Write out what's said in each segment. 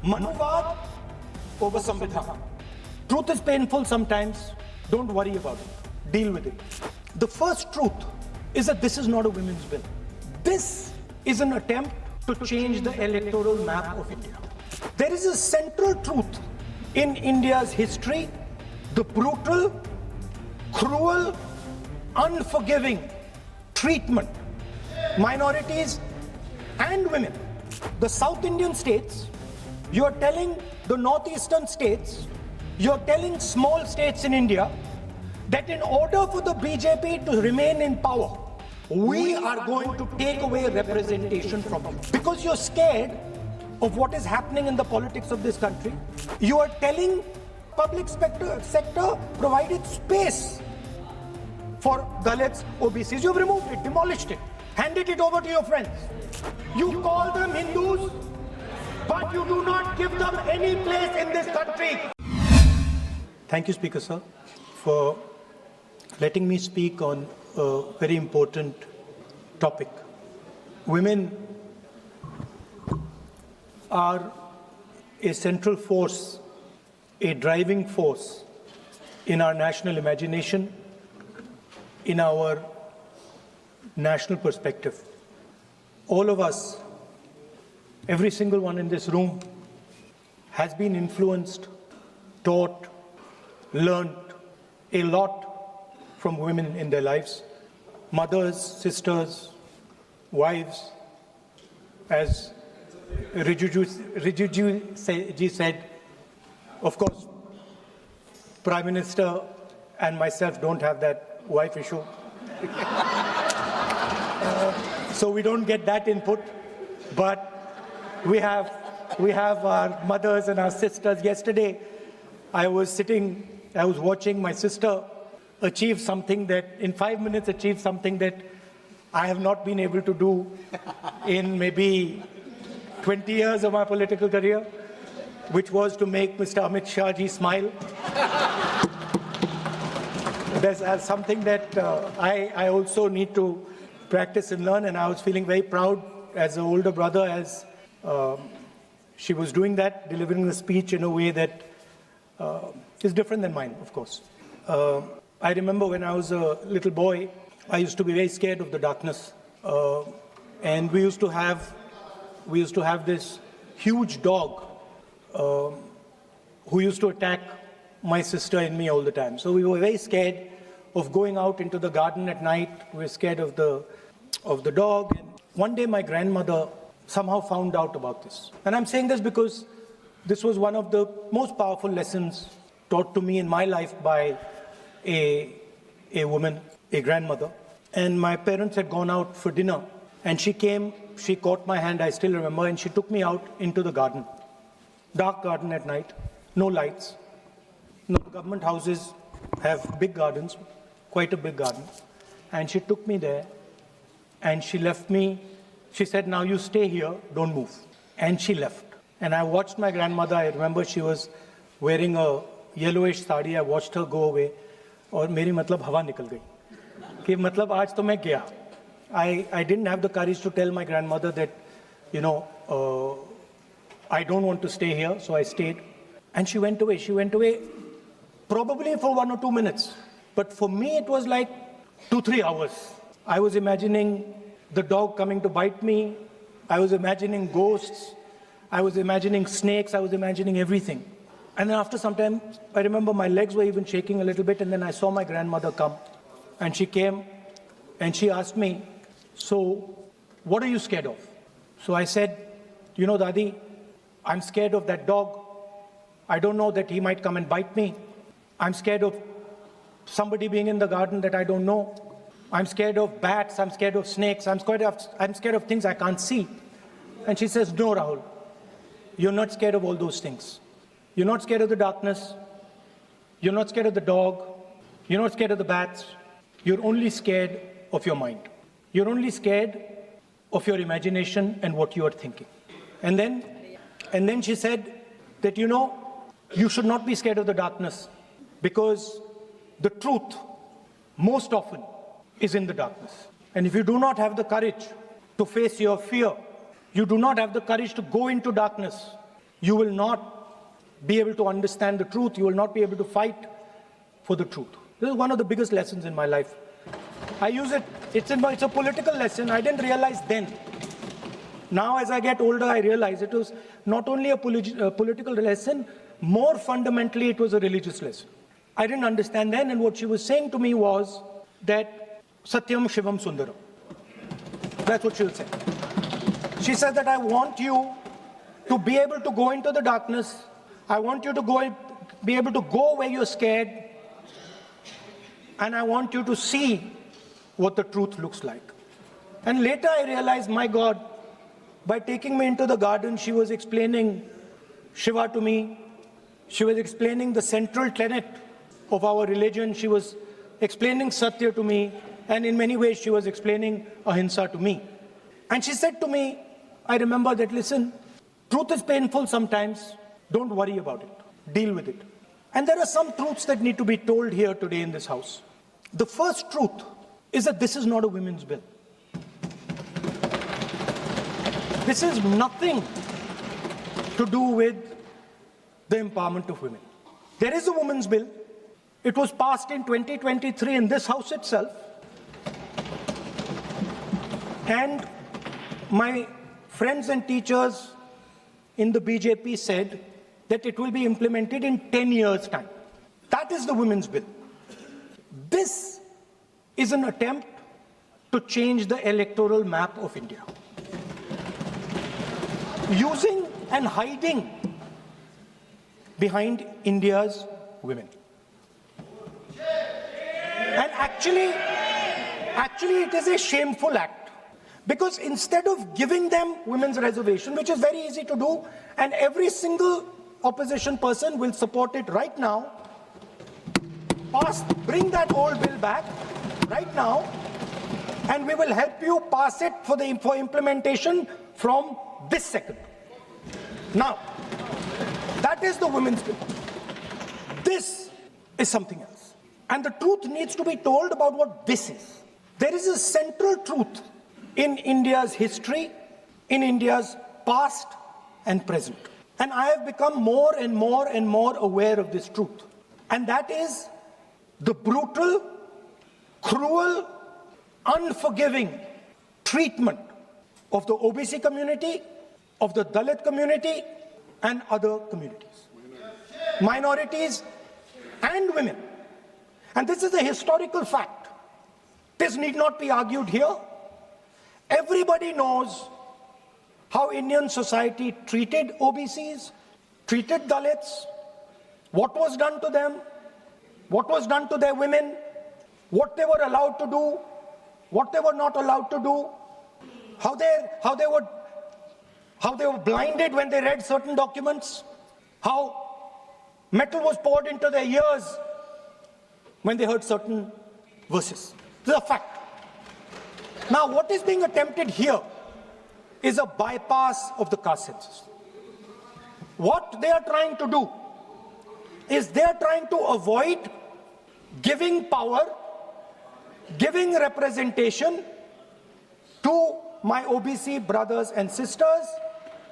Manuvad over Samvidhan. Truth is painful sometimes. Don't worry about it. Deal with it. The first truth is that this is not a women's bill. This is an attempt to change the electoral map of India. There is a central truth in India's history, the brutal, cruel, unforgiving treatment minorities and women. The South Indian states, you're telling the northeastern states, you're telling small states in India that in order for the BJP to remain in power, we are going to take away representation from you. Because you're scared of what is happening in the politics of this country, you are telling public sector provided space for Dalits, OBCs. You've removed it, demolished it, handed it over to your friends. You call them Hindus, but you do not give them any place in this country. Thank you, Speaker Sir, for letting me speak on a very important topic. Women are a central force, a driving force in our national imagination, in our national perspective. All of us, every single one in this room, has been influenced, taught, learned a lot from women in their lives. Mothers, sisters, wives, as Rijiju ji said, of course, Prime Minister and myself don't have that wife issue. So we don't get that input, but we have our mothers and our sisters. Yesterday, I was watching my sister achieve something that, in 5 minutes, achieve something that I have not been able to do in maybe 20 years of my political career, which was to make Mr. Amit Shah ji smile. There's something that I also need to practice and learn, and I was feeling very proud as an older brother as she was doing that, delivering the speech in a way that is different than mine, of course. I remember when I was a little boy, I used to be very scared of the darkness, and we used to have this huge dog who used to attack my sister and me all the time. So we were very scared of going out into the garden at night. We were scared of the dog. And one day my grandmother somehow found out about this. And I'm saying this because this was one of the most powerful lessons taught to me in my life by a woman, a grandmother. And my parents had gone out for dinner, and she came, she caught my hand, I still remember, and she took me out into the garden. Dark garden at night, no lights. No, the government houses have big gardens, quite a big garden. And she took me there, and she left me. She said, now you stay here, don't move. And she left. And I watched my grandmother. I remember she was wearing a yellowish sari. I watched her go away. और मेरी मतलब हवा निकल गई कि मतलब आज तो मैं गया. I didn't have the courage to tell my grandmother that, I don't want to stay here, so I stayed. And she went away. She went away probably for 1 or 2 minutes. But for me, it was like 2-3 hours. I was imagining the dog coming to bite me. I was imagining ghosts. I was imagining snakes. I was imagining everything. And then after some time, I remember my legs were even shaking a little bit, and then I saw my grandmother come. And she came, and she asked me, so what are you scared of? So I said, Dadi, I'm scared of that dog. I don't know that he might come and bite me. I'm scared of somebody being in the garden that I don't know. I'm scared of bats. I'm scared of snakes. I'm scared of things I can't see. And she says, no, Rahul, you're not scared of all those things. You're not scared of the darkness. You're not scared of the dog. You're not scared of the bats. You're only scared of your mind. You're only scared of your imagination and what you are thinking. And then she said that, you should not be scared of the darkness, because the truth most often is in the darkness. And if you do not have the courage to face your fear, you do not have the courage to go into darkness, you will not be able to understand the truth. You will not be able to fight for the truth. This is one of the biggest lessons in my life. I use it, it's a political lesson. I didn't realize then. Now as I get older, I realize it was not only a political lesson, more fundamentally it was a religious lesson. I didn't understand then, and what she was saying to me was that Satyam Shivam Sundaram. That's what she was saying. She said that I want you to be able to go into the darkness. I want you to be able to go where you're scared. And I want you to see what the truth looks like. And later I realized, my God, by taking me into the garden, she was explaining Shiva to me. She was explaining the central tenet of our religion. She was explaining Satya to me. And in many ways, she was explaining Ahimsa to me. And she said to me, I remember that, listen, truth is painful sometimes. Don't worry about it. Deal with it. And there are some truths that need to be told here today in this house. The first truth is that this is not a women's bill. This is nothing to do with the empowerment of women. There is a women's bill. It was passed in 2023 in this house itself. And my friends and teachers in the BJP said that it will be implemented in 10 years' time. That is the women's bill. This is an attempt to change the electoral map of India. Using and hiding behind India's women. And actually it is a shameful act. Because instead of giving them women's reservation, which is very easy to do, and every single opposition person will support it right now, bring that old bill back right now, and we will help you pass it for implementation from this second. Now, that is the women's bill. This is something else. And the truth needs to be told about what this is. There is a central truth in India's history, in India's past and present. And I have become more and more and more aware of this truth. And that is the brutal, cruel, unforgiving treatment of the OBC community, of the Dalit community, and other communities. Minorities and women. And this is a historical fact. This need not be argued here. Everybody knows how Indian society treated OBCs, treated Dalits, what was done to them, what was done to their women, what they were allowed to do, what they were not allowed to do, how they were blinded when they read certain documents, how metal was poured into their ears when they heard certain verses. This is a fact. Now, what is being attempted here is a bypass of the caste census. What they are trying to do is they are trying to avoid giving power, giving representation to my OBC brothers and sisters,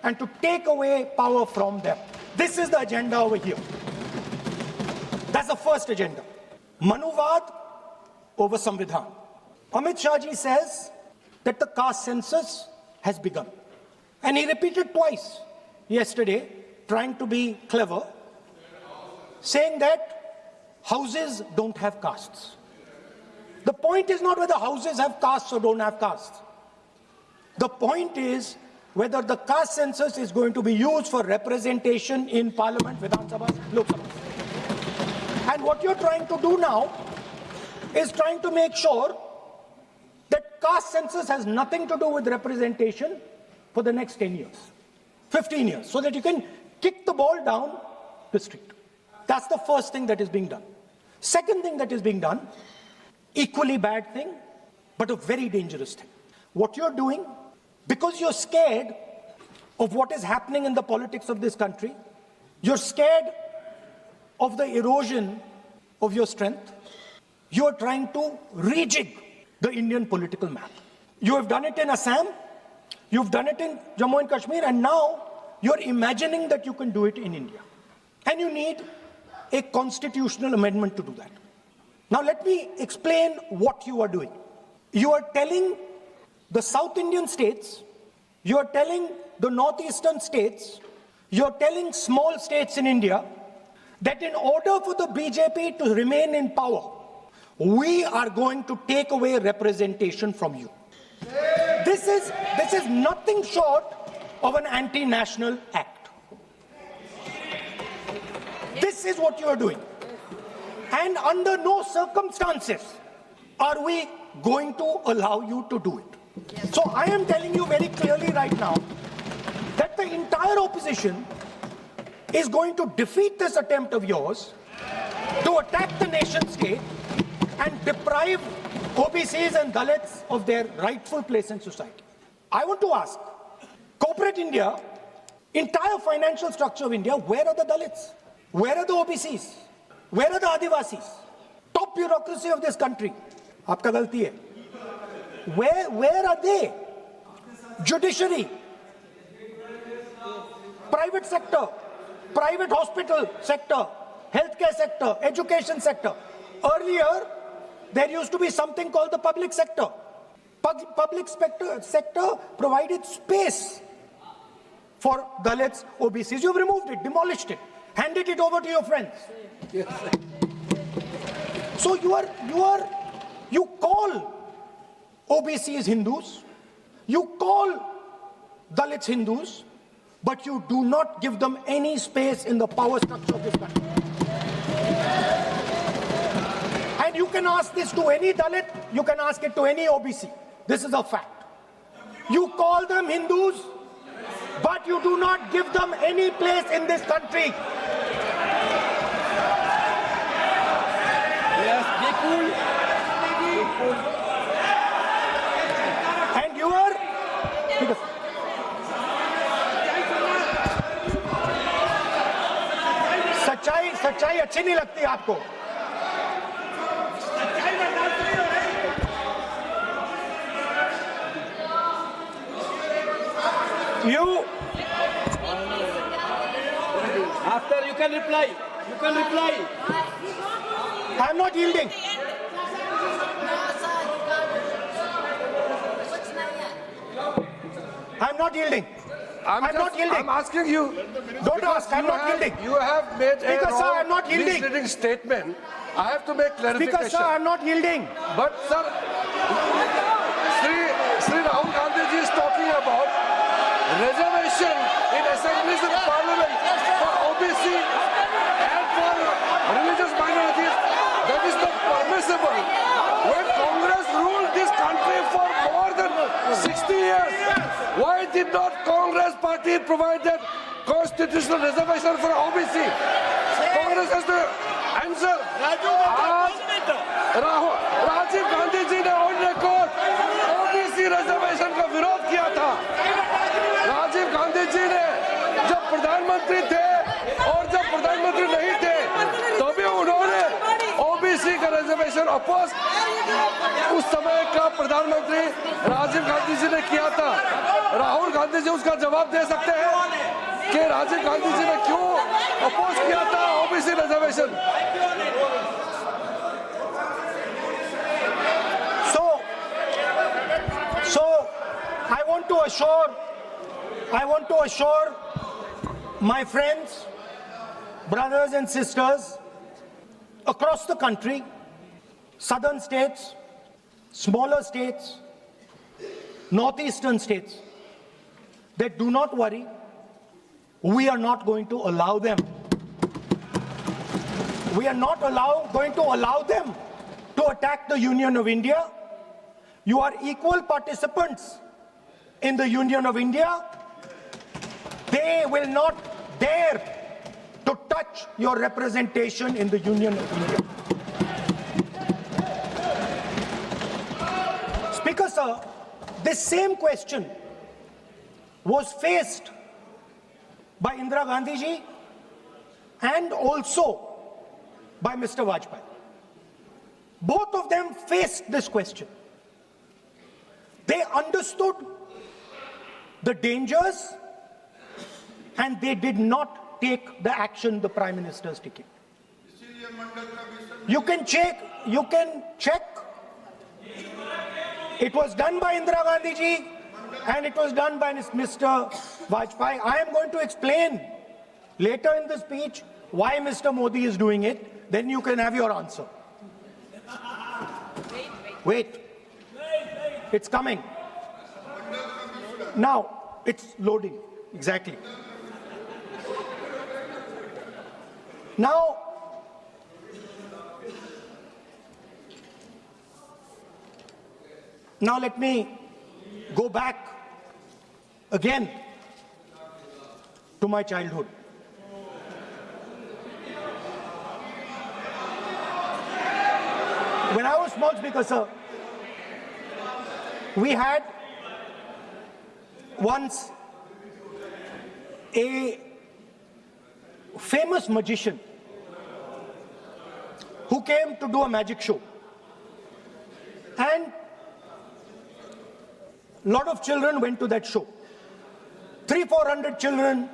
and to take away power from them. This is the agenda over here. That's the first agenda. Manuvad over Samvidhan. Amit Shah ji says that the caste census has begun. And he repeated twice yesterday, trying to be clever, saying that houses don't have castes. The point is not whether houses have castes or don't have castes. The point is whether the caste census is going to be used for representation in Parliament, Vidhan Sabha, Lok Sabha. And what you're trying to do now is trying to make sure that caste census has nothing to do with representation for the next 10 years, 15 years, so that you can kick the ball down the street. That's the first thing that is being done. Second thing that is being done, equally bad thing, but a very dangerous thing. What you're doing, because you're scared of what is happening in the politics of this country, you're scared of the erosion of your strength, you're trying to rejig the Indian political map. You have done it in Assam, you've done it in Jammu and Kashmir, and now you're imagining that you can do it in India. And you need a constitutional amendment to do that. Now let me explain what you are doing. You are telling the South Indian states, you are telling the northeastern states, you are telling small states in India that in order for the BJP to remain in power, we are going to take away representation from you. This is nothing short of an anti-national act. This is what you are doing. And under no circumstances are we going to allow you to do it. So I am telling you very clearly right now that the entire opposition is going to defeat this attempt of yours to attack the nation state and deprive OBCs and Dalits of their rightful place in society. I want to ask, corporate India, entire financial structure of India, where are the Dalits? Where are the OBCs? Where are the Adivasis? Top bureaucracy of this country. Aapka galti hai. Where are they? Judiciary, private sector, private hospital sector, healthcare sector, education sector. Earlier, there used to be something called the public sector. Public sector provided space for Dalits, OBCs. You've removed it, demolished it, handed it over to your friends. Yes. So you call OBCs Hindus, you call Dalits Hindus, but you do not give them any space in the power structure of this country. And you can ask this to any Dalit, you can ask it to any OBC. This is a fact. You call them Hindus, but you do not give them any place in this country. Yes, be cool. Be cool. And you are... सच्चाई अच्छी नहीं लगती आपको. You After you can reply. You can reply. I'm not yielding. I'm not yielding. I'm not yielding. I'm asking you. Don't ask. I'm not yielding. You have made Speaker, sir, I'm not yielding. misleading statement. I have to make clarification. Speaker, sir, I'm not yielding. But sir, Sri Rahul Gandhi ji is talking about reservation in assemblies and parliament for OBC and for religious minorities. That is not permissible. When Congress ruled this country for more than 60 years, why did not Congress party provide that constitutional reservation for OBC? Congress has to answer. Rajiv Gandhi ji ने on record OBC reservation का विरोध किया था. राजीव गांधी जी ने जब प्रधानमंत्री थे और जब प्रधानमंत्री नहीं थे तभी उन्होंने ओबीसी का रिजर्वेशन अपोज उस समय का प्रधानमंत्री राजीव गांधी जी ने किया था. राहुल गांधी जी उसका जवाब दे सकते हैं कि राजीव गांधी जी ने क्यों अपोज किया था OBC reservation. So I want to assure my friends, brothers and sisters across the country, southern states, smaller states, northeastern states, that do not worry, we are not going to allow them. We are not going to allow them to attack the Union of India. You are equal participants in the Union of India. They will not dare to touch your representation in the Union of India. Speaker, sir, this same question was faced by Indira Gandhi ji and also by Mr. Vajpayee. Both of them faced this question. They understood the dangers and they did not take the action the Prime Minister is taking. You can check. It was done by Indira Gandhi ji and it was done by Mr. Vajpayee. I am going to explain later in the speech why Mr. Modi is doing it. Then you can have your answer. Wait. It's coming. Now, it's loading. Exactly. Now let me go back again to my childhood. When I was small speaker, sir, we had once a famous magician who came to do a magic show. And a lot of children went to that show. 300-400 children.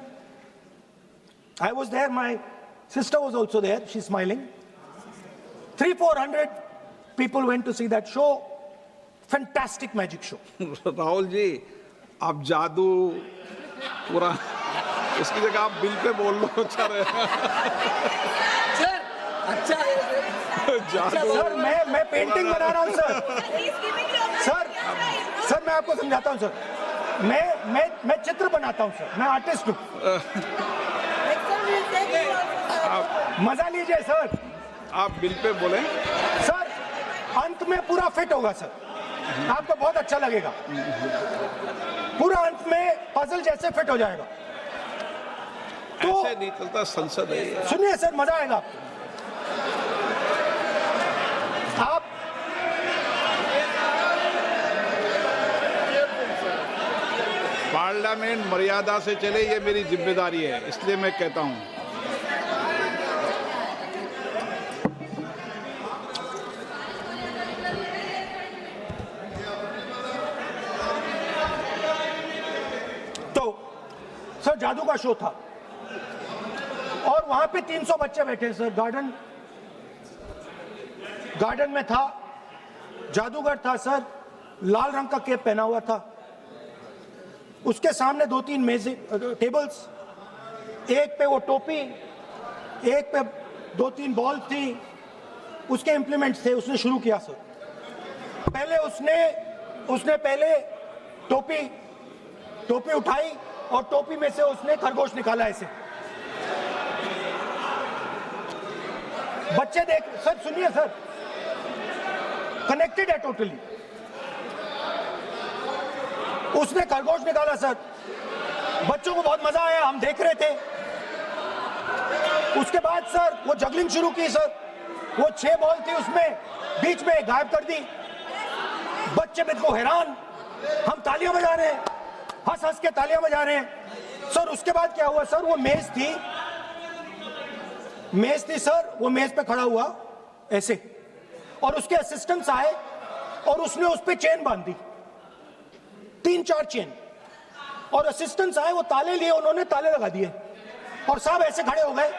I was there, my sister was also there, she's smiling. 300-400 people went to see that show. Fantastic magic show. Rahul ji, आप जादू पूरा इसकी जगह आप bill pay बोल लो, अच्छा रहेगा। Sir, अच्छा है। जादू। सर, मैं पेंटिंग बना रहा हूँ सर। सर, मैं आपको समझाता हूँ सर। मैं चित्र बनाता हूँ सर। मैं आर्टिस्ट हूँ। मजा लीजिए सर। आप बिल पे बोले। सर, अंत में पूरा फिट होगा सर। आपको बहुत अच्छा लगेगा। पूरा अंत में पजल जैसे फिट हो जाएगा। तो ऐसे नहीं चलता, संसद है। सुनिए सर, मजा आएगा आप पार्लियामेंट मर्यादा से चले, ये मेरी जिम्मेदारी है, इसलिए मैं कहता हूं। तो सर, जादू का शो था और वहां पे 300 बच्चे बैठे सर। गार्डन में था, जादूगर था सर, लाल रंग का कैप पहना हुआ था। उसके सामने 2-3 मेजें, टेबल्स, एक पे वो टोपी, एक पे 2-3 बॉल थी, उसके इंप्लीमेंट्स थे। उसने शुरू किया सर। पहले उसने पहले टोपी उठाई और टोपी में से उसने खरगोश निकाला ऐसे। बच्चे देख, सर सुनिए सर, कनेक्टेड है टोटली। उसने खरगोश निकाला सर, बच्चों को बहुत मजा आया, हम देख रहे थे। उसके बाद सर वो जगलिंग शुरू की सर। वो 6 बॉल थी, उसमें बीच में गायब कर दी। बच्चे बिल्कुल हैरान, हम तालियां बजा रहे हैं, हंस हंस के तालियां बजा रहे हैं सर। उसके बाद क्या हुआ सर, वो मेज थी सर, वो मेज पे खड़ा हुआ ऐसे, और उसके असिस्टेंट्स आए और उसने उस पे चेन बांध दी, 3-4 चेन। और असिस्टेंट्स आए, वो ताले लिए, उन्होंने ताले लगा दिए और साहब ऐसे खड़े हो गए।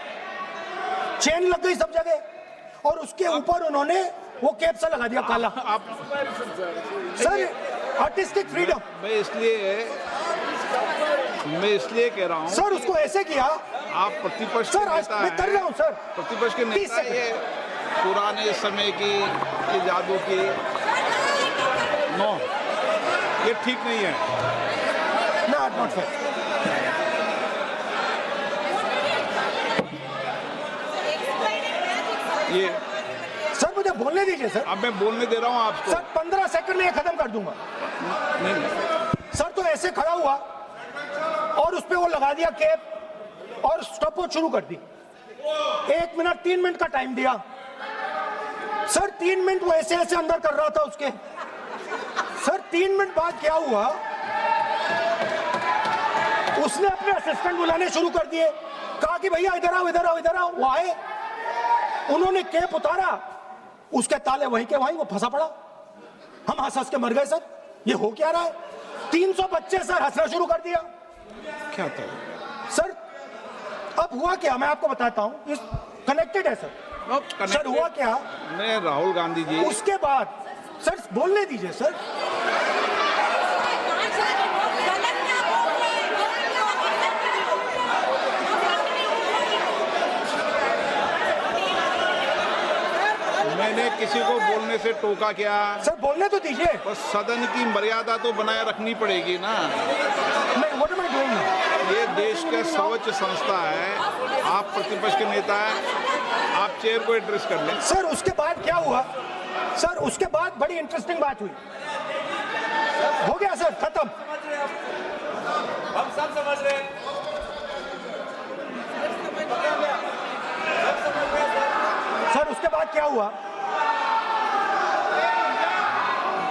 चेन लग गई सब जगह और उसके ऊपर उन्होंने वो कैप सा लगा दिया काला। Sir, artistic freedom. मैं इसलिए कह रहा हूं सर, उसको ऐसे किया। आप प्रतिपक्ष सर, आज मैं कर रहा हूं सर। प्रतिपक्ष के नेता, ये पुराने समय की ये जादू की नो, ये ठीक नहीं है। Not fair. ये सर, मुझे बोलने दीजिए सर। अब मैं बोलने दे रहा हूं आपको। सर, 15 सेकंड में ये खत्म कर दूंगा। नहीं। सर, तो ऐसे खड़ा हुआ और उस पे वो लगा दिया कैप और स्टॉपवॉच शुरू कर दी। 1 मिनट 3 मिनट का टाइम दिया सर। 3 मिनट वो ऐसे ऐसे अंदर कर रहा था उसके। सर, 3 मिनट बाद क्या हुआ, उसने अपने असिस्टेंट बुलाने शुरू कर दिए। कहा कि भैया इधर आओ, इधर आओ, इधर आओ। वो आए, उन्होंने कैप उतारा, उसके ताले वहीं के वहीं, वो फंसा पड़ा। हम हंस हंस के मर गए सर। ये हो क्या रहा है? 300 बच्चे सर हंसना शुरू कर दिया। क्या था? सर अब हुआ क्या मैं आपको बताता हूं, इस कनेक्टेड है सर। सर हुआ क्या, मैं राहुल गांधी जी, उसके बाद सर बोलने दीजिए सर। मैंने किसी को बोलने से टोका क्या? सर बोलने तो दीजिए। बस सदन की मर्यादा तो बनाए रखनी पड़ेगी ना। नहीं, व्हाट एम आई डूइंग? ये देश का सर्वोच्च संस्था है, आप प्रतिपक्ष के नेता हैं, आप चेयर को एड्रेस कर लें। सर उसके बाद क्या हुआ? सर उसके बाद बड़ी इंटरेस्टिंग बात हुई। हो गया सर, खत्म। हम सब समझ रहे हैं। सर उसके बाद क्या हुआ?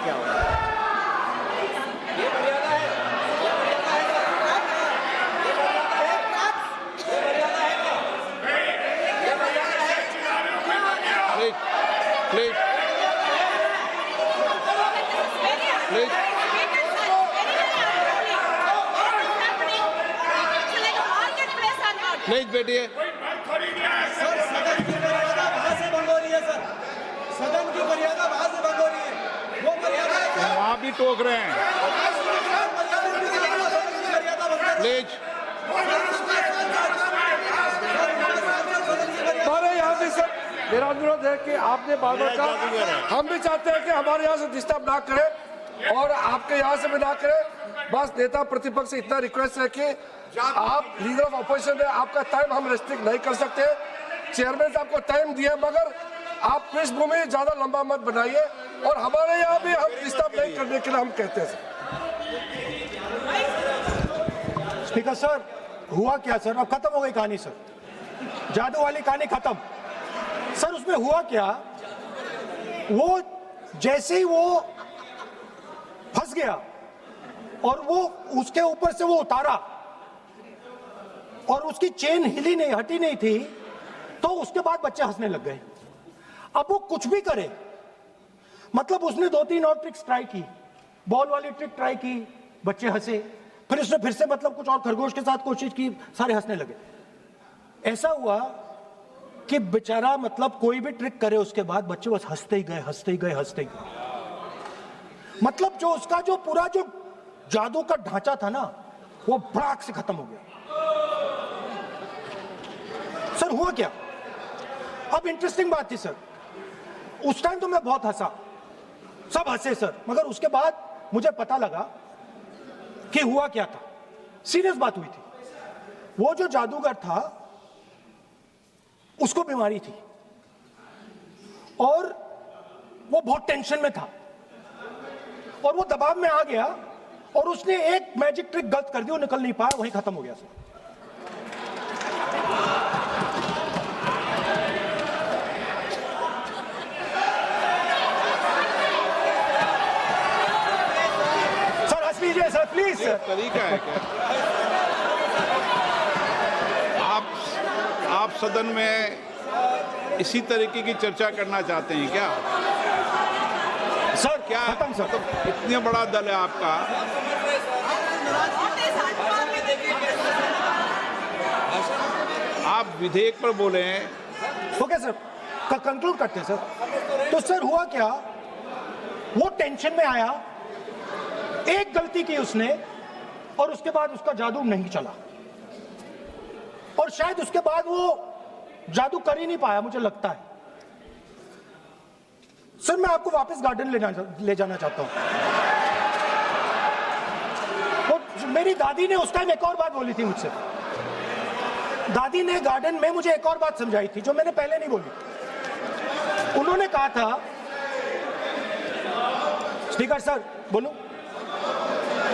क्या हुआ? ये मर्यादा है। प्लीज प्लीज प्लीज प्लीज बैठिए। सदन की मर्यादा वहां से भंग हो रही है। वो मर्यादा वहाँ भी टोक रहे हैं। प्लीज हमारे यहाँ भी सर मेरा अनुरोध है कि आपने बार बार कहा, हम भी चाहते हैं कि हमारे यहाँ से डिस्टर्ब ना करें और आपके यहाँ से भी ना करें। बस नेता प्रतिपक्ष से इतना रिक्वेस्ट है कि आप लीडर ऑफ अपोजिशन है, आपका टाइम हम रेस्ट्रिक्ट नहीं कर सकते। चेयरमैन आपको टाइम दिया, मगर आप पृष्ठभूमि ज्यादा लंबा मत बनाइए और हमारे यहाँ भी हम डिस्टर्ब नहीं करने के लिए हम कहते हैं। स्पीकर सर हुआ क्या सर? अब खत्म हो गई कहानी सर, जादू वाली कहानी खत्म। सर उसमें हुआ क्या, वो जैसे ही वो फंस गया और वो उसके ऊपर से वो उतारा और उसकी चेन हिली नहीं, हटी नहीं थी, तो उसके बाद बच्चे हंसने लग गए। अब वो कुछ भी करे, मतलब उसने 2-3 और ट्रिक्स ट्राई की, बॉल वाली ट्रिक ट्राई की, बच्चे हंसे, फिर उसने फिर से मतलब कुछ और खरगोश के साथ कोशिश की, सारे हंसने लगे। ऐसा हुआ कि बेचारा मतलब कोई भी ट्रिक करे उसके बाद बच्चे बस हंसते ही गए, हंसते ही गए, हंसते ही गए। मतलब जो उसका जो पूरा जो जादू का ढांचा था ना, वो भड़ाक से खत्म हो गया। सर हुआ क्या? अब इंटरेस्टिंग बात थी सर, उस टाइम तो मैं बहुत हंसा, सब हंसे सर, मगर उसके बाद मुझे पता लगा कि हुआ क्या था। सीरियस बात हुई थी। वो जो जादूगर था उसको बीमारी थी और वो बहुत टेंशन में था और वो दबाव में आ गया और उसने एक मैजिक ट्रिक गलत कर दी, वो निकल नहीं पाया, वहीं खत्म हो गया सर। Sir please sir. तरीका है क्या? आप सदन में इसी तरीके की चर्चा करना चाहते हैं क्या? सर क्या खत्म सर। मतलब इतना बड़ा दल है आपका, आप विधेयक पर बोले हैं। ओके सर, कंक्लूड करते हैं सर। तो सर हुआ क्या, वो टेंशन में आया, एक गलती की उसने और उसके बाद उसका जादू नहीं चला और शायद उसके बाद वो जादू कर ही नहीं पाया, मुझे लगता है। सर मैं आपको वापस गार्डन ले जाना चाहता हूं। तो मेरी दादी ने उस टाइम एक और बात बोली थी मुझसे। दादी ने गार्डन में मुझे एक और बात समझाई थी जो मैंने पहले नहीं बोली। उन्होंने कहा था, स्पीकर सर बोलूं?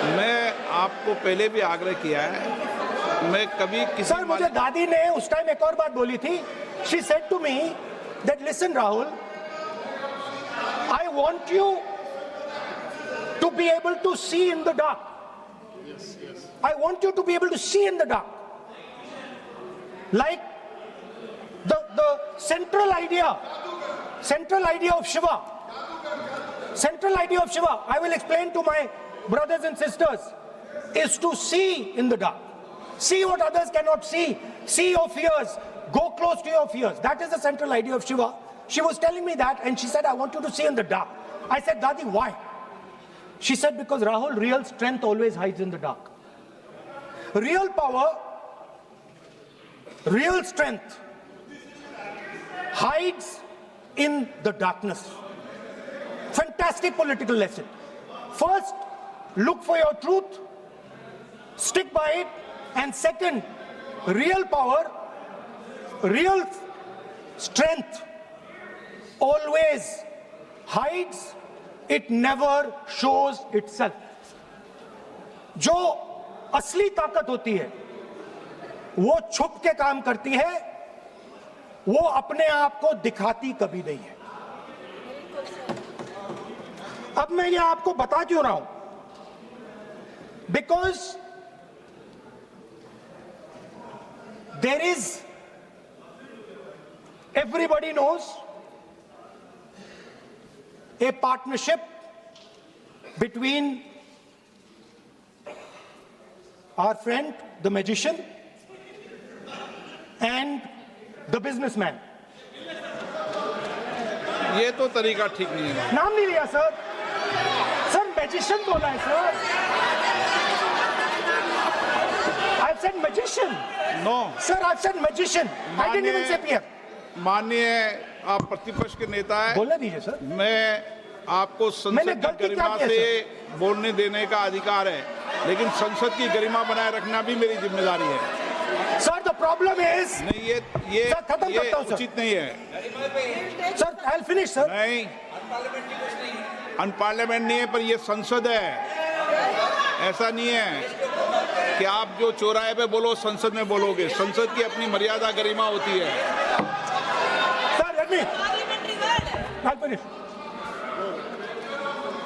मैं आपको पहले भी आग्रह किया है, मैं कभी किसी सर मुझे दादी ने उस टाइम एक और बात बोली थी। She said to me that listen Rahul, I want you to be able to see in the dark. I want you to be able to see in the dark, like the central idea of Shiva. Central idea of Shiva, I will explain to my brothers and sisters, is to see in the dark. See what others cannot see. See your fears. Go close to your fears. That is the central idea of Shiva. She was telling me that and she said, I want you to see in the dark. I said, Dadi, why? She said, because Rahul, real strength always hides in the dark. Real power, real strength hides in the darkness. Fantastic political lesson. First, look for your truth, stick by it, and second, real power, real strength always hides, it never shows itself. जो असली ताकत होती है वो छुप के काम करती है, वो अपने आप को दिखाती कभी नहीं है. अब मैं ये आपको बता क्यों रहा हूं? Because there is, everybody knows, a partnership between our friend, the magician, and the businessman. ये तो तरीका ठीक नहीं है. नाम नहीं लिया सर. सर मैजिशियन बोला है sir. I've said magician. No. Sir, I've said magician. I didn't even say PM. माननीय आप प्रतिपक्ष के नेता हैं. बोलने दीजिए सर. मैं आपको मैंने संसद गलती की क्या गरिमा की है, से बोलने देने का अधिकार है, लेकिन संसद की गरिमा बनाए रखना भी मेरी जिम्मेदारी है. Sir, the problem is. नहीं, ये सर, खत्म करता हूं, सर. उचित नहीं है. Sir, I'll finish, sir. नहीं, अनपार्लियामेंट नहीं है, पर ये संसद है. ऐसा नहीं है कि आप जो चौराहे पे बोलो संसद में बोलोगे. संसद की अपनी मर्यादा गरिमा होती है. Sir, let me. I'll finish.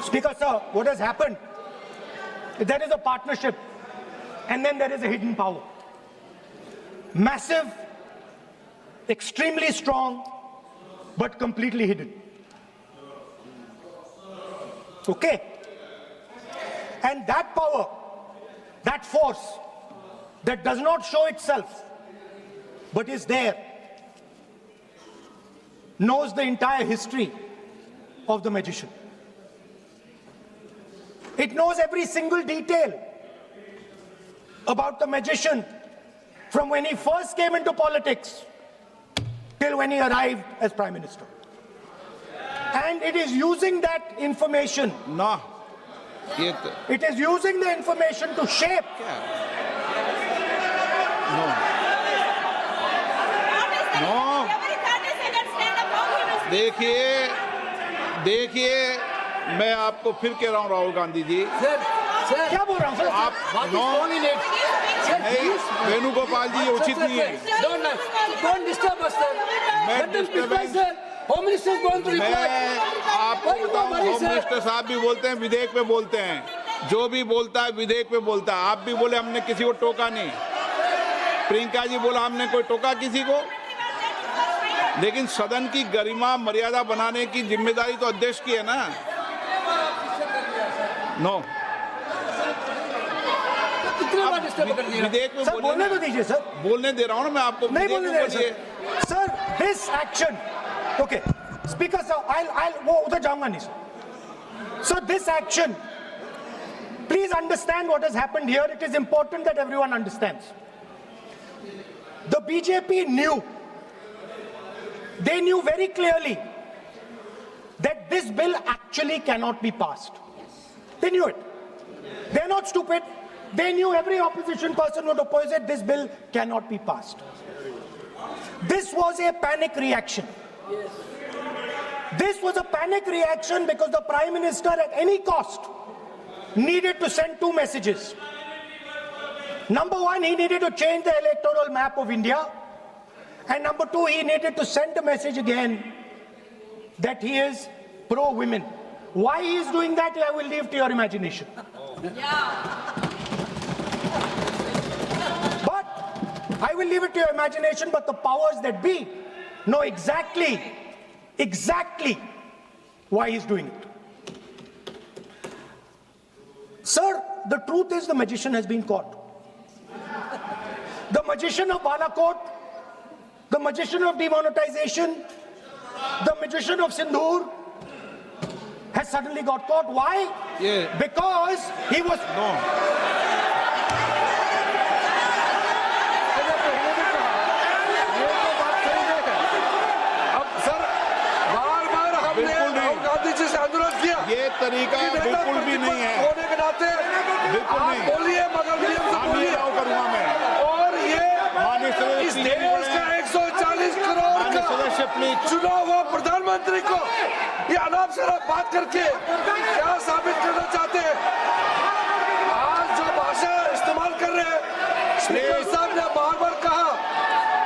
Speaker, sir, what has happened? There is a partnership, and then there is a hidden power. Massive, extremely strong, but completely hidden. Okay? And that power, that force, that does not show itself, but is there, knows the entire history of the magician. It knows every single detail about the magician from when he first came into politics till when he arrived as Prime Minister. And it is using that information, ना, ये तो it is using the information to shape. No, no. देखिए, मैं आपको फिर कह रहा हूँ राहुल गांधी जी. क्या बोल रहा हूँ सर? आप नो, नहीं, वेणुगोपाल जी, ये उचित नहीं है. Don't disturb us, sir. Let them reply, sir. Home Minister is going to reply. मैं आपको बताऊं, होम मिनिस्टर साहब भी बोलते हैं, विधेयक पे बोलते हैं. जो भी बोलता है विधेयक पे बोलता है. आप भी बोले हमने किसी को टोका नहीं. प्रियंका जी बोला हमने कोई टोका किसी को. लेकिन सदन की गरिमा मर्यादा बनाने की जिम्मेदारी तो अध्यक्ष की है ना. नो, विधेयक में सर बोलने तो दीजिए सर. बोलने दे रहा हूँ ना मैं आपको. नहीं बोलने दे रहे sir. Sir, this action. Okay, Speaker sir, I'll वो उधर जाऊंगा नहीं sir. So this action, please understand what has happened here. It is important that everyone understands. The BJP knew, they knew very clearly that this bill actually cannot be passed. They knew it. They're not stupid. They knew every opposition person would oppose it. This bill cannot be passed. This was a panic reaction. This was a panic reaction because the Prime Minister at any cost needed to send two messages. Number one, he needed to change the electoral map of India. And number two, he needed to send a message again that he is pro-women. Why he is doing that, I will leave to your imagination. But I will leave it to your imagination, but the powers that be know exactly why he's doing it. Sir, the truth is the magician has been caught. The magician of Balakot, the magician of demonetization, the magician of Sindhur has suddenly got caught. Why? Yeah. Because he was... No. ये तो बात सही है। अब sir बार-बार हमने बिल्कुल नहीं। राहुल गांधी जी से अनुरोध किया ये तरीका कि नेता बिल्कुल भी नहीं है। होने के नाते बिल्कुल आप नहीं। बोलिए मगर नियम से काम बोलिए। नहीं करूंगा मैं। और ये माननीय सदस्य इस प्लीज देश का 140 करोड़ माननीय का सदस्य प्लीज चुना हुआ प्रधानमंत्री को ये अनाप शराब बात करके क्या साबित करना चाहते हैं? आज जो भाषा इस्तेमाल कर रहे हैं, स्पीकर साहब ने बार-बार कहा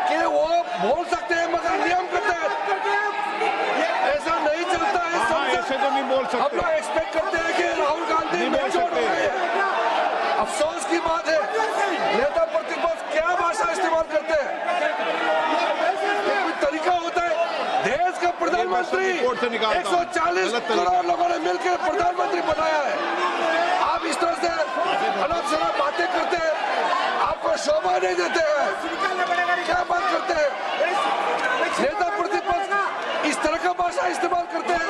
कि वो बोल सकते हैं मगर नियम के तहत ऐसा नहीं चलता है। हाँ, संसद ऐसे तो नहीं बोल हम सकते। लोग एक्सपेक्ट करते हैं कि राहुल गांधी नहीं बोल मेच्योर हो सकते। गए हैं। अफसोस की बात है नेता प्रतिपक्ष क्या भाषा इस्तेमाल करते हैं। ये कोई तरीका होता है? देश का प्रधानमंत्री कोर्ट से निकालता हूं। 140 गलत तरीका। करोड़ लोगों ने मिलकर प्रधानमंत्री बनाया है। आप इस तरह से अनाप शराब बातें करते हैं, आपको शोभा नहीं देते हैं। क्या बात करते हैं? नेता प्रतिपक्ष इस तरह का भाषा इस्तेमाल करते हैं,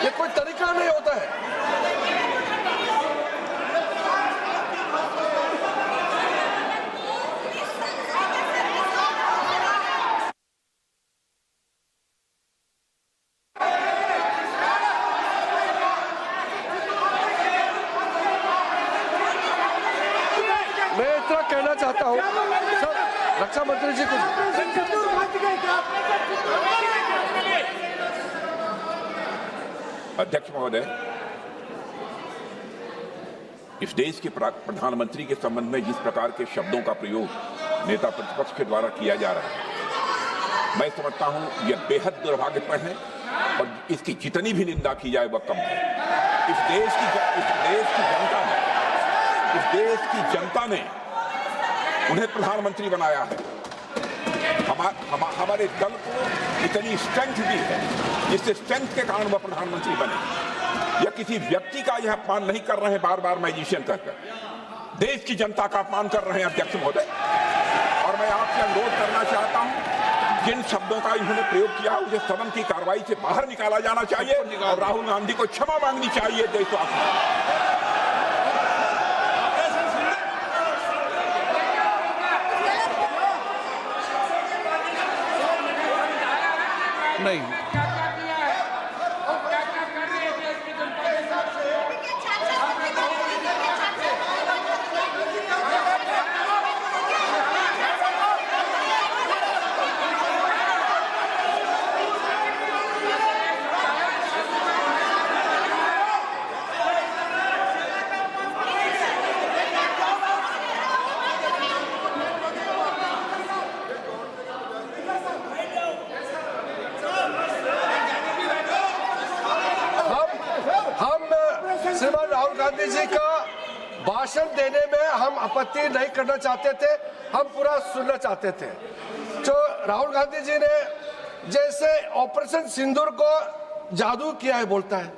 ये कोई तरीका नहीं होता है। मैं इतना कहना चाहता हूँ सर, रक्षा मंत्री जी को अध्यक्ष महोदय, इस देश के प्रधानमंत्री के संबंध में जिस प्रकार के शब्दों का प्रयोग नेता प्रतिपक्ष के द्वारा किया जा रहा है, मैं समझता हूं यह बेहद दुर्भाग्यपूर्ण है और इसकी जितनी भी निंदा की जाए वह कम है। इस देश की जनता ने उन्हें प्रधानमंत्री बनाया है। हमारे दल को इतनी स्ट्रेंथ दी है जिससे स्ट्रेंथ के कारण वह प्रधानमंत्री बने। यह किसी व्यक्ति का यह अपमान नहीं कर रहे हैं, बार बार मैजिशियन कहकर देश की जनता का अपमान कर रहे हैं अध्यक्ष महोदय। और मैं आपसे अनुरोध करना चाहता हूं, जिन शब्दों का इन्होंने प्रयोग किया उसे सदन की कार्रवाई से बाहर निकाला जाना चाहिए और राहुल गांधी को क्षमा मांगनी चाहिए देशवासियों। नहीं। श्रीमान राहुल गांधी जी का भाषण देने में हम आपत्ति नहीं करना चाहते थे, हम पूरा सुनना चाहते थे। जो राहुल गांधी जी ने जैसे ऑपरेशन सिंदूर को जादू किया है बोलता है,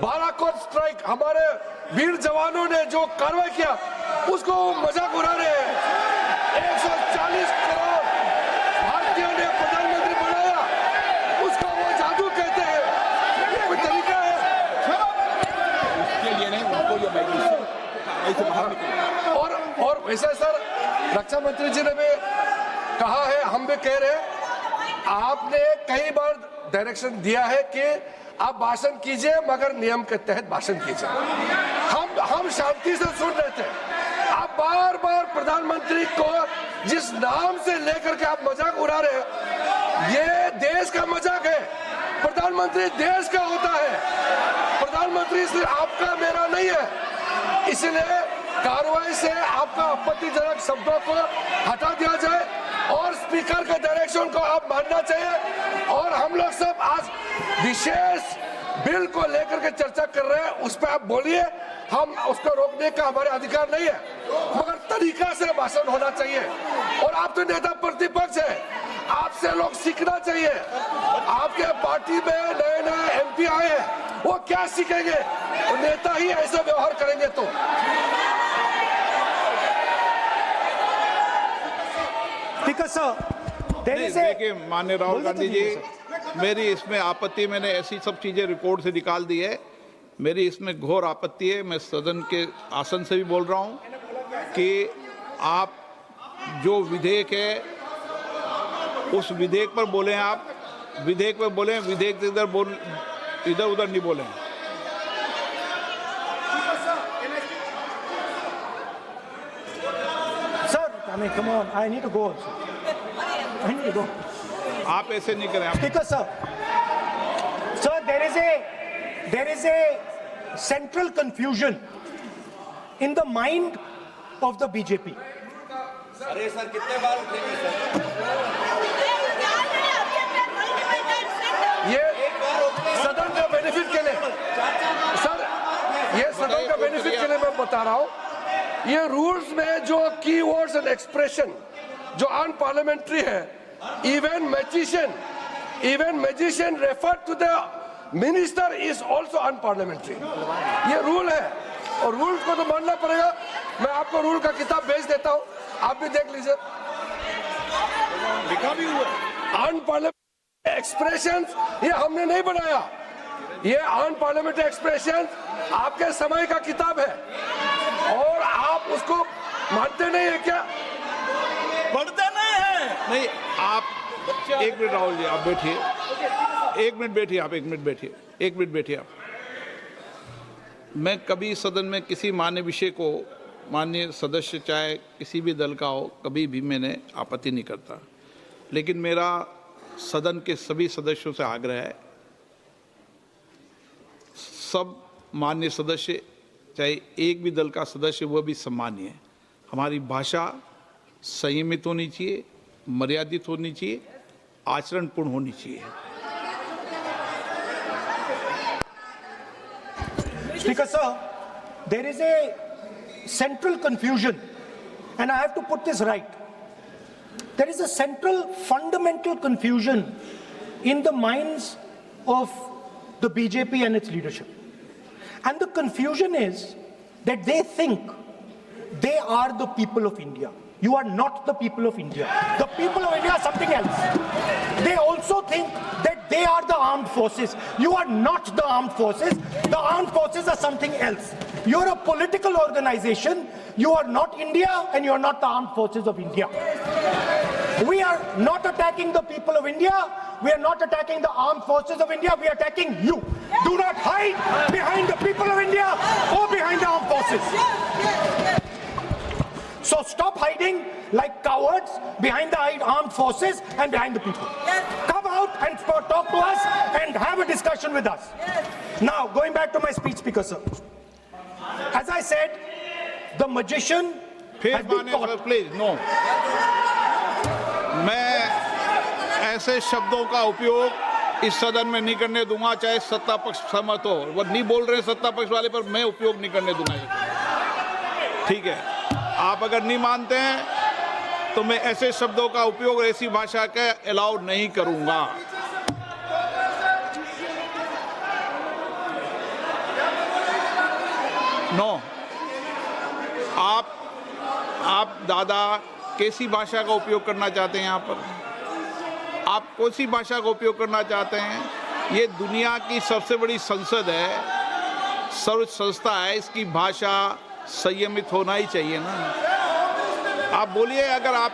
बालाकोट स्ट्राइक हमारे वीर जवानों ने जो कार्रवाई किया उसको मजाक उड़ा रहे हैं। 140 करोड़ भारतीयों ने प्रधानमंत्री बनाया, उसको वो जादू कहते हैं। ये कोई तरीका है? और वैसे सर रक्षा मंत्री जी ने भी कहा है, हम भी कह रहे हैं, आपने कई बार डायरेक्शन दिया है कि आप भाषण कीजिए मगर नियम के तहत भाषण कीजिए। हम शांति से सुन रहे थे, आप बार बार प्रधानमंत्री को जिस नाम से लेकर के आप मजाक उड़ा रहे हैं, ये देश का मजाक है। प्रधानमंत्री देश का होता है, प्रधानमंत्री सिर्फ आपका मेरा नहीं है। इसलिए कार्रवाई से आपका आपत्तिजनक शब्दों को हटा दिया जाए और स्पीकर के डायरेक्शन को आप मानना चाहिए। और हम लोग सब आज विशेष बिल को लेकर के चर्चा कर रहे हैं, उस पर आप बोलिए, हम उसको रोकने का हमारे अधिकार नहीं है, मगर तरीका से भाषण होना चाहिए। और आप तो नेता प्रतिपक्ष है, आपसे लोग सीखना चाहिए। आपके पार्टी में नए नए एमपी आए हैं, वो क्या सीखेंगे? वो नेता ही ऐसा व्यवहार करेंगे तो Speaker sir, there नहीं, is a. देखिए माननीय राहुल बोल गांधी देते जी, हैं मेरी इसमें आपत्ति, मैंने ऐसी सब चीजें रिकॉर्ड से निकाल दी है। मेरी इसमें घोर आपत्ति है। मैं सदन के आसन से भी बोल रहा हूं कि आप जो विधेयक है उस विधेयक पर बोलें, आप विधेयक पर बोलें, विधेयक इधर उधर नहीं बोलें। Sir, I mean, come on, I need to go also. I need to go. आप ऐसे नहीं करें। आप Speaker sir, sir, there is a central confusion in the mind of the BJP. अरे सर कितने बार उठेंगे सर? ये सदन का बेनिफिट के लिए सर, ये सदन का बेनिफिट के लिए मैं बता रहा हूँ, ये रूल्स में जो कीवर्ड्स एंड एक्सप्रेशन जो अनपार्लियामेंट्री है, even magician refer to the minister is also unparliamentary. ये रूल है और रूल्स को तो मानना पड़ेगा। मैं आपको रूल का किताब भेज देता हूँ, आप भी देख लीजिए। लिखा भी हुआ अनपार्लियामेंट्री एक्सप्रेशन ये हमने नहीं बनाया, ये अनपार्लियामेंट्री एक्सप्रेशन आपके समय का किताब है और आप उसको मानते नहीं है क्या? पढ़ते नहीं है। नहीं। आप एक मिनट राहुल जी, आप बैठिए, एक मिनट बैठिए, आप एक मिनट बैठिए, एक मिनट बैठिए आप। मैं कभी सदन में किसी मान्य विषय को, माननीय सदस्य चाहे किसी भी दल का हो, कभी भी मैंने आपत्ति नहीं करता, लेकिन मेरा सदन के सभी सदस्यों से आग्रह है, सब माननीय सदस्य चाहे एक भी दल का सदस्य वह भी सम्मानीय है। हमारी भाषा संयमित होनी चाहिए, मर्यादित होनी चाहिए, आचरणपूर्ण होनी चाहिए। Speaker sir, there is a central confusion, and I have to put this right. There is a central fundamental confusion in the minds of the BJP and its leadership. And the confusion is that they think they are the people of India. You are not the people of India. The people of India are something else. They also think that they are the armed forces. You are not the armed forces. The armed forces are something else. You're a political organization. You are not India and you are not the armed forces of India. We are not attacking the people of India. We are not attacking the armed forces of India. We are attacking you. Do not hide behind the people of India or behind the armed forces. So stop hiding like cowards behind the armed forces and behind the people. Come out and talk to us and have a discussion with us. Now, going back to my speech, Speaker sir. As I said, the magician has been caught. Please no. मैं ऐसे शब्दों का उपयोग इस सदन में नहीं करने दूंगा, चाहे सत्ता पक्ष सहमत हो। वो नहीं बोल रहे सत्ता पक्ष वाले, पर मैं उपयोग नहीं करने दूंगा ये। ठीक है, आप अगर नहीं मानते हैं तो मैं ऐसे शब्दों का उपयोग, ऐसी भाषा का अलाउ नहीं करूंगा। नो। आप दादा कैसी भाषा का उपयोग करना चाहते हैं यहाँ पर? आप कौन सी भाषा का उपयोग करना चाहते हैं? ये दुनिया की सबसे बड़ी संसद है, सर्व संस्था है, इसकी भाषा संयमित होना ही चाहिए ना। आप बोलिए, अगर आप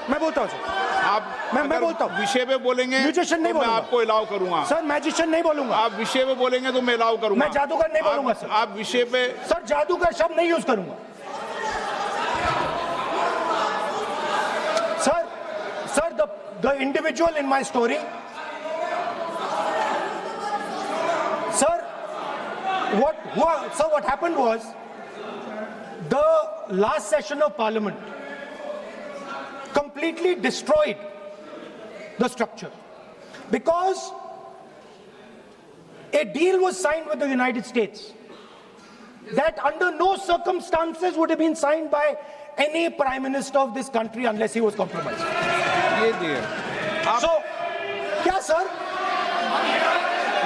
मैं बोलता हूँ सर। आप मैं बोलता हूँ। विषय पे बोलेंगे म्यूजिशियन नहीं तो मैं बोलूंगा। आपको अलाउ करूंगा। सर मैजिशियन नहीं बोलूंगा। आप विषय पे बोलेंगे तो मैं अलाउ करूंगा। मैं जादूगर नहीं बोलूंगा सर। आप विषय पे सर जादूगर शब्द नहीं यूज करूंगा। Sir the individual in my story, sir, what happened was, the last session of Parliament completely destroyed the structure because a deal was signed with the United States that under no circumstances would have been signed by any prime minister of this country unless he was compromised. ये दिए आप। So, क्या sir?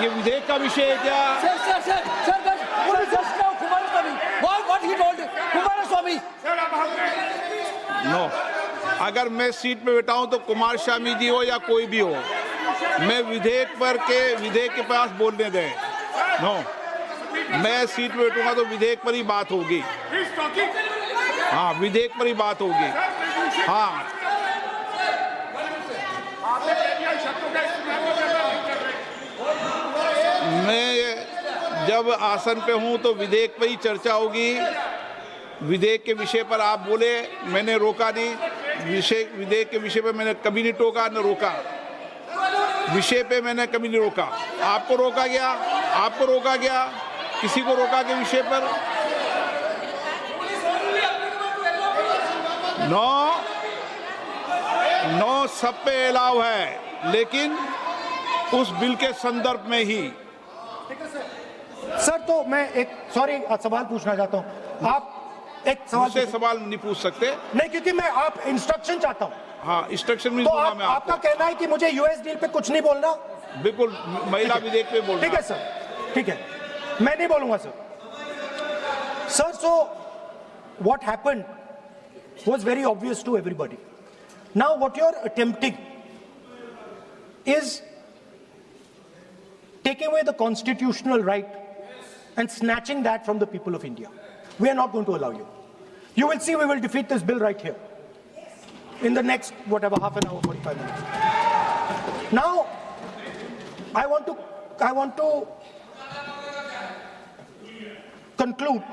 ये विधेयक का विषय है क्या? Just now Kumaraswamy. What he told Kumaraswamy? No. अगर मैं सीट पे बैठा हूं तो कुमार स्वामी जी हो या कोई भी हो, मैं विधेयक के पास बोलने दें। नो, मैं सीट पे बैठूंगा तो विधेयक पर ही बात होगी। हाँ, विधेयक पर ही बात होगी। हाँ, मैं जब आसन पे हूं तो विधेयक पर ही चर्चा होगी। विधेयक के विषय पर आप बोले, मैंने रोका नहीं। विधेयक के विषय पे मैंने कभी नहीं टोका न रोका। विषय पे मैंने कभी नहीं रोका। आपको रोका गया, किसी को रोका के विषय पर? नो, सब पे अलाउ है, लेकिन उस बिल के संदर्भ में ही। सर, तो मैं एक सवाल पूछना चाहता हूं। आप एक सवाल नहीं पूछ सकते। नहीं, क्योंकि मैं आप इंस्ट्रक्शन चाहता हूं। हाँ, इंस्ट्रक्शन भी तो दूंगा मैं आपका कहना है कि मुझे यूएस डील पे कुछ नहीं बोलना? बिल्कुल, महिला विधेयक पे बोलना। ठीक है सर, ठीक है, मैं नहीं बोलूंगा sir. So what happened was very obvious to everybody. Now what you're attempting is taking away the constitutional right and snatching that from the people of India. We are not going to allow you. You will see, we will defeat this bill right here in the next, whatever, half an hour, 45 minutes. Now, I want to conclude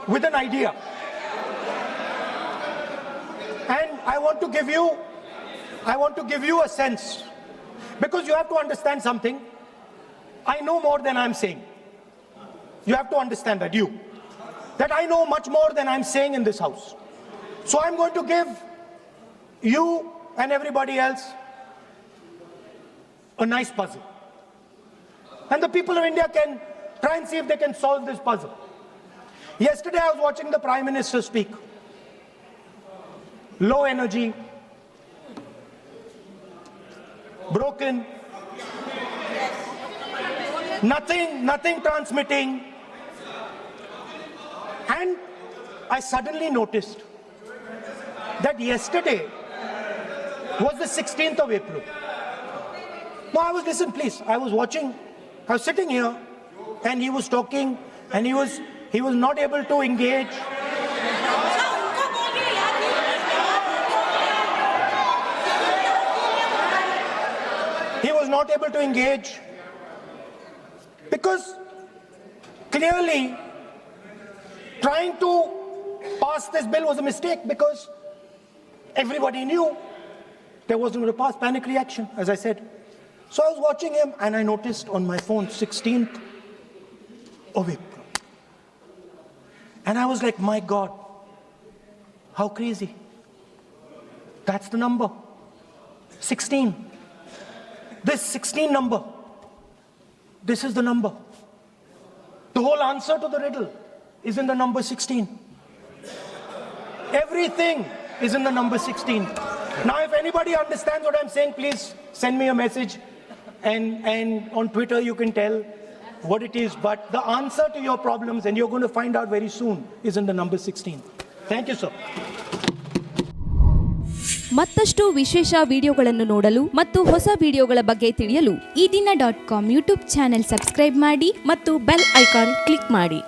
with an idea. And I want to give you a sense, because you have to understand something. I know more than I'm saying. You have to understand that I know much more than I'm saying in this house. So I'm going to give you and everybody else a nice puzzle. And the people of India can try and see if they can solve this puzzle. Yesterday I was watching the Prime Minister speak. Low energy, broken, nothing transmitting. And I suddenly noticed that yesterday was the 16th of April. No, I was sitting here and he was talking and he was not able to engage. He was not able to engage because clearly trying to pass this bill was a mistake, because everybody knew there wasn't going to pass. Panic reaction, as I said. So I was watching him and I noticed on my phone 16th of April. And I was like, my God, how crazy. That's the number. 16. This 16 number. This is the number. The whole answer to the riddle is in the number 16. Everything is in the number 16. Now, if anybody understands what I'm saying, please send me a message. And on Twitter, you can tell what it is. But the answer to your problems, and you're going to find out very soon, is in the number 16. Thank you, sir. ಮತ್ತಷ್ಟು ವಿಶೇಷ ವಿಡಿಯೋಗಳನ್ನು ನೋಡಲು ಮತ್ತು ಹೊಸ ವಿಡಿಯೋಗಳ ಬಗ್ಗೆ ತಿಳಿಯಲು ಈ ದಿನ.com ಯೂಟ್ಯೂಬ್ ಚಾನೆಲ್ ಸಬ್ಸ್ಕ್ರೈಬ್ ಮಾಡಿ ಮತ್ತು ಬೆಲ್ ಐಕಾನ್ ಕ್ಲಿಕ್ ಮಾಡಿ.